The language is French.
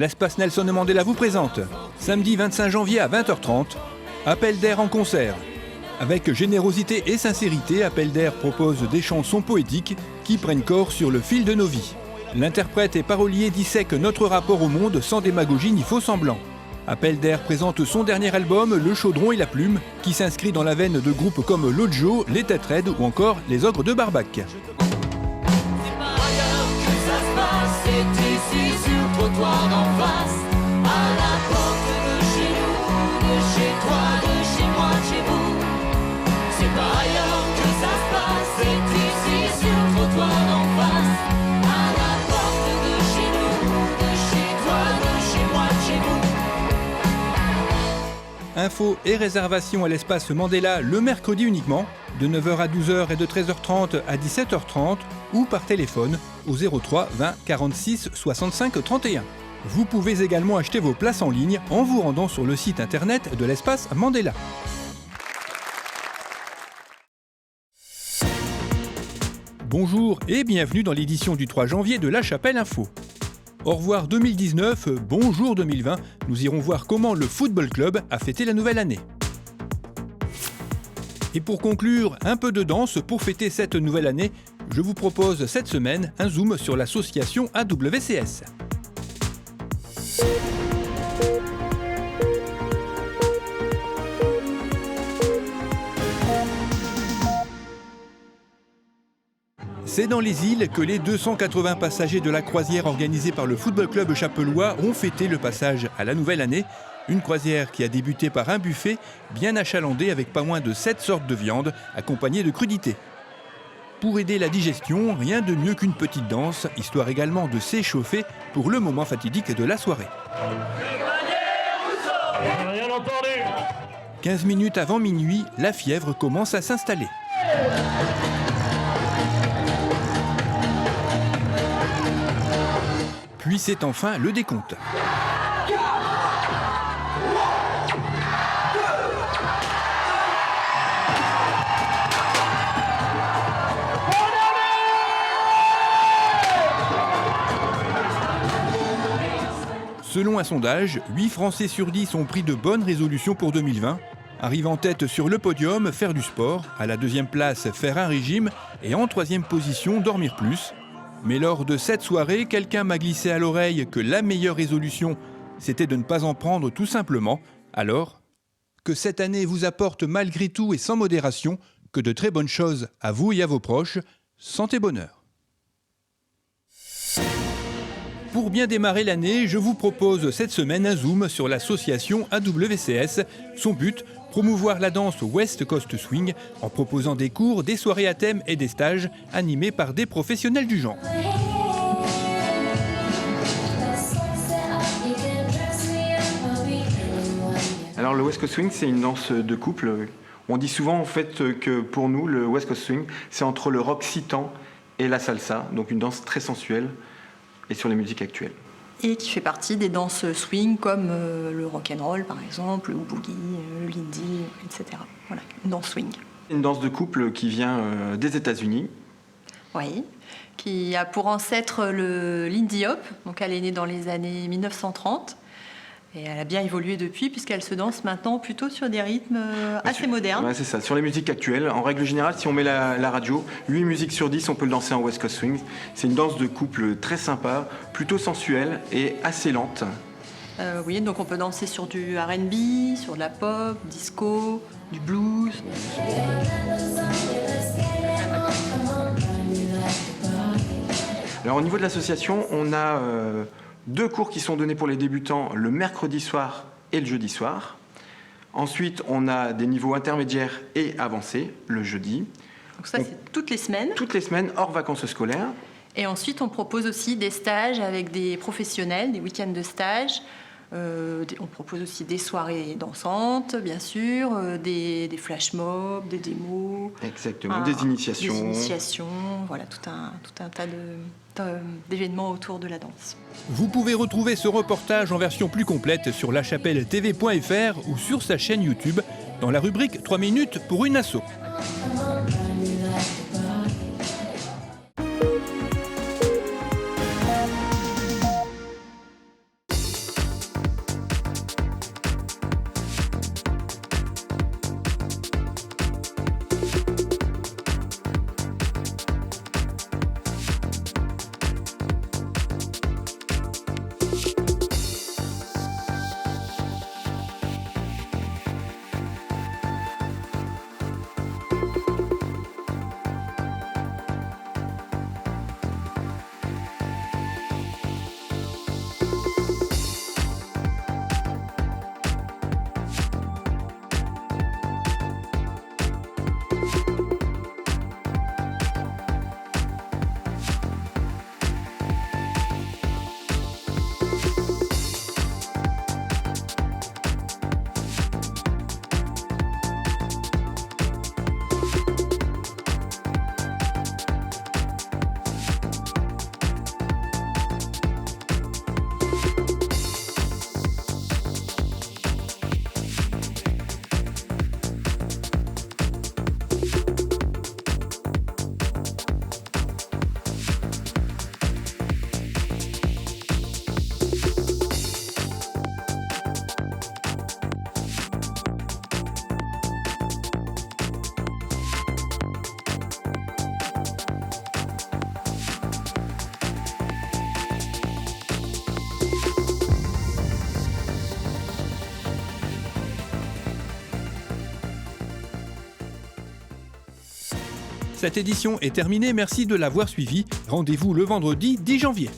l'espace Nelson Mandela vous présente, samedi 25 janvier à 20h30, Appel d'air en concert. Avec générosité et sincérité, Appel d'air propose des chansons poétiques qui prennent corps sur le fil de nos vies. L'interprète et parolier dissèque notre rapport au monde sans démagogie ni faux semblant. Appel d'air présente son dernier album, Le Chaudron et la Plume, qui s'inscrit dans la veine de groupes comme Lojo, Les Têtes Raides ou encore Les Ogres de Barbac. C'est ici sur le trottoir d'en face, à la porte de chez nous, de chez toi, de chez moi, de chez vous. C'est pas ailleurs que ça se passe, c'est ici sur le trottoir d'en face, à la porte de chez nous, de chez toi, de chez moi, de chez vous. Infos et réservations à l'espace Mandela le mercredi uniquement, de 9h à 12h et de 13h30 à 17h30 ou par téléphone au 03 20 46 65 31. Vous pouvez également acheter vos places en ligne en vous rendant sur le site internet de l'espace Mandela. Bonjour et bienvenue dans l'édition du 3 janvier de La Chapelle Info. Au revoir 2019, bonjour 2020, nous irons voir comment le Football Club a fêté la nouvelle année. Et pour conclure, un peu de danse pour fêter cette nouvelle année, je vous propose cette semaine un zoom sur l'association AWCS. C'est dans les îles que les 280 passagers de la croisière organisée par le Football Club Chapellois ont fêté le passage à la nouvelle année. Une croisière qui a débuté par un buffet bien achalandé avec pas moins de 7 sortes de viande accompagnées de crudités. Pour aider la digestion, rien de mieux qu'une petite danse, histoire également de s'échauffer pour le moment fatidique de la soirée. 15 minutes avant minuit, la fièvre commence à s'installer. Puis c'est enfin le décompte. Selon un sondage, 8 Français sur 10 ont pris de bonnes résolutions pour 2020. Arrive en tête sur le podium, faire du sport. À la deuxième place, faire un régime. Et en troisième position, dormir plus. Mais lors de cette soirée, quelqu'un m'a glissé à l'oreille que la meilleure résolution, c'était de ne pas en prendre tout simplement. Alors, que cette année vous apporte malgré tout et sans modération, que de très bonnes choses à vous et à vos proches. Santé, bonheur. Pour bien démarrer l'année, je vous propose cette semaine un zoom sur l'association AWCS. Son but, promouvoir la danse West Coast Swing en proposant des cours, des soirées à thème et des stages animés par des professionnels du genre. Alors le West Coast Swing, c'est une danse de couple. On dit souvent en fait que pour nous, le West Coast Swing, c'est entre le rock citant et la salsa, donc une danse très sensuelle et sur les musiques actuelles. Et qui fait partie des danses swing comme le rock'n'roll par exemple, le boogie, le lindy, etc. Voilà, une danse swing. Une danse de couple qui vient des États-Unis. Oui, qui a pour ancêtre le Lindy Hop, donc elle est née dans les années 1930. Et elle a bien évolué depuis, puisqu'elle se danse maintenant plutôt sur des rythmes assez modernes. Ouais, c'est ça, sur les musiques actuelles. En règle générale, si on met la radio, 8 musiques sur 10, on peut le danser en West Coast Swing. C'est une danse de couple très sympa, plutôt sensuelle et assez lente. Oui, donc on peut danser sur du R&B, sur de la pop, disco, du blues. Alors au niveau de l'association, on a 2 cours qui sont donnés pour les débutants le mercredi soir et le jeudi soir. Ensuite, on a des niveaux intermédiaires et avancés le jeudi. Donc ça, c'est toutes les semaines. Toutes les semaines, hors vacances scolaires. Et ensuite, on propose aussi des stages avec des professionnels, des week-ends de stage. On propose aussi des soirées dansantes, bien sûr, des flash mobs, des démos. Exactement, des initiations. Des initiations, voilà, tout un tas d'événements autour de la danse. Vous pouvez retrouver ce reportage en version plus complète sur lachapelle-tv.fr ou sur sa chaîne YouTube dans la rubrique 3 minutes pour une asso. Cette édition est terminée, merci de l'avoir suivie. Rendez-vous le vendredi 10 janvier.